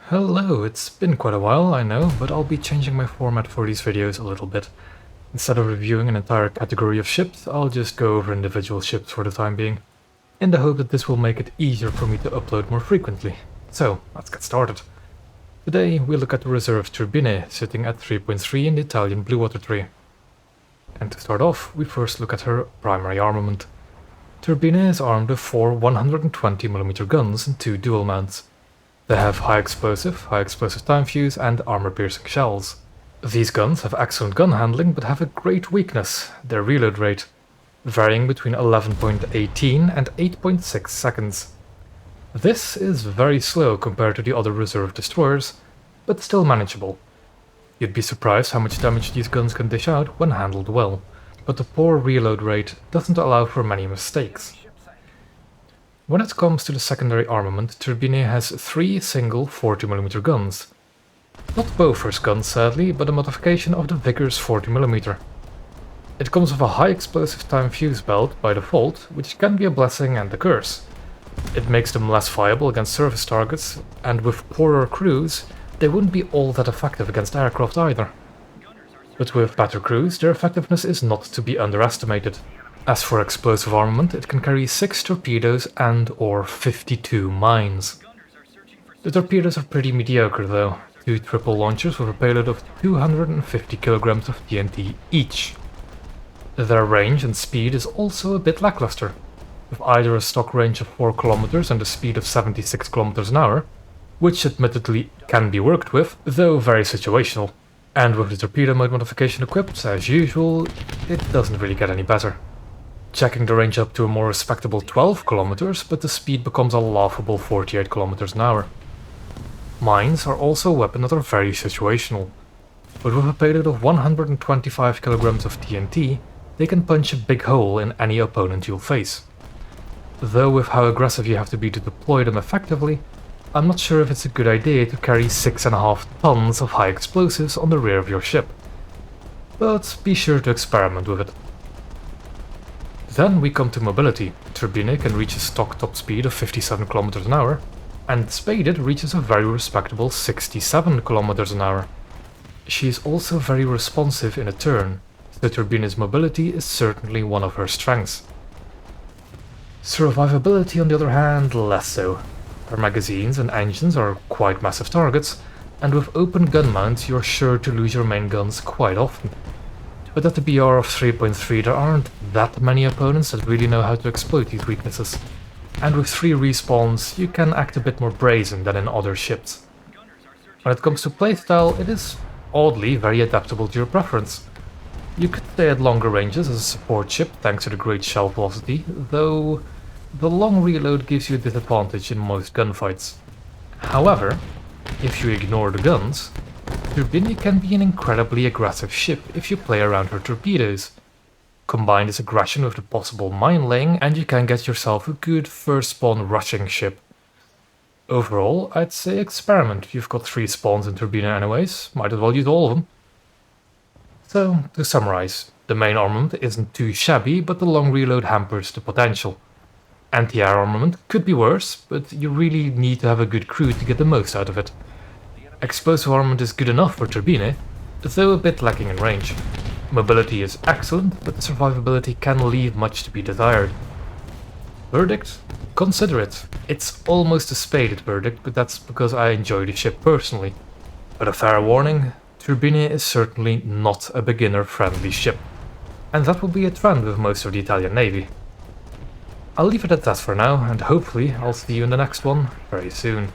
Hello, it's been quite a while, I know, but I'll be changing my format for these videos a little bit. Instead of reviewing an entire category of ships, I'll just go over individual ships for the time being, in the hope that this will make it easier for me to upload more frequently. So, let's get started. Today we look at the reserve Turbine, sitting at 3.3 in the Italian Blue Water tree. And to start off, we first look at her primary armament. Turbine is armed with 4 120mm guns and 2 dual mounts. They have high explosive time fuse, and armor-piercing shells. These guns have excellent gun handling, but have a great weakness, their reload rate, varying between 11.18 and 8.6 seconds. This is very slow compared to the other reserve destroyers, but still manageable. You'd be surprised how much damage these guns can dish out when handled well, but the poor reload rate doesn't allow for many mistakes. When it comes to the secondary armament, Turbine has 3 single 40mm guns. Not Bofors guns sadly, but a modification of the Vickers 40mm. It comes with a high explosive time fuse belt by default, which can be a blessing and a curse. It makes them less viable against surface targets, and with poorer crews, they wouldn't be all that effective against aircraft either. But with better crews, their effectiveness is not to be underestimated. As for explosive armament, it can carry 6 torpedoes and/or 52 mines. The torpedoes are pretty mediocre though, 2 triple launchers with a payload of 250 kg of TNT each. Their range and speed is also a bit lackluster, with either a stock range of 4 km and a speed of 76 km an hour, which admittedly can be worked with, though very situational. And with the torpedo mode modification equipped, as usual, it doesn't really get any better. Checking the range up to a more respectable 12 km, but the speed becomes a laughable 48 km an hour. Mines are also a weapon that are very situational, but with a payload of 125 kg of TNT, they can punch a big hole in any opponent you'll face. Though with how aggressive you have to be to deploy them effectively, I'm not sure if it's a good idea to carry 6.5 tons of high explosives on the rear of your ship. But be sure to experiment with it. Then we come to mobility. Turbine can reach a stock top speed of 57 km an hour, and spaded reaches a very respectable 67 km an hour. She is also very responsive in a turn, so Turbine's mobility is certainly one of her strengths. Survivability on the other hand, less so. Her magazines and engines are quite massive targets, and with open gun mounts you're sure to lose your main guns quite often. But at the BR of 3.3 there aren't that many opponents that really know how to exploit these weaknesses, and with 3 respawns you can act a bit more brazen than in other ships. When it comes to playstyle, it is oddly very adaptable to your preference. You could stay at longer ranges as a support ship thanks to the great shell velocity, though the long reload gives you a disadvantage in most gunfights. However, if you ignore the guns, Turbine can be an incredibly aggressive ship if you play around her torpedoes. Combine this aggression with the possible mine laying and you can get yourself a good first spawn rushing ship. Overall, I'd say experiment. You've got 3 spawns in Turbine anyways, might as well use all of them. So, to summarize, the main armament isn't too shabby, but the long reload hampers the potential. Anti-air armament could be worse, but you really need to have a good crew to get the most out of it. Explosive armament is good enough for Turbine, though a bit lacking in range. Mobility is excellent, but the survivability can leave much to be desired. Verdict? Consider it. It's almost a spaded verdict, but that's because I enjoy the ship personally. But a fair warning, Turbine is certainly not a beginner-friendly ship. And that will be a trend with most of the Italian Navy. I'll leave it at that for now, and hopefully I'll see you in the next one very soon.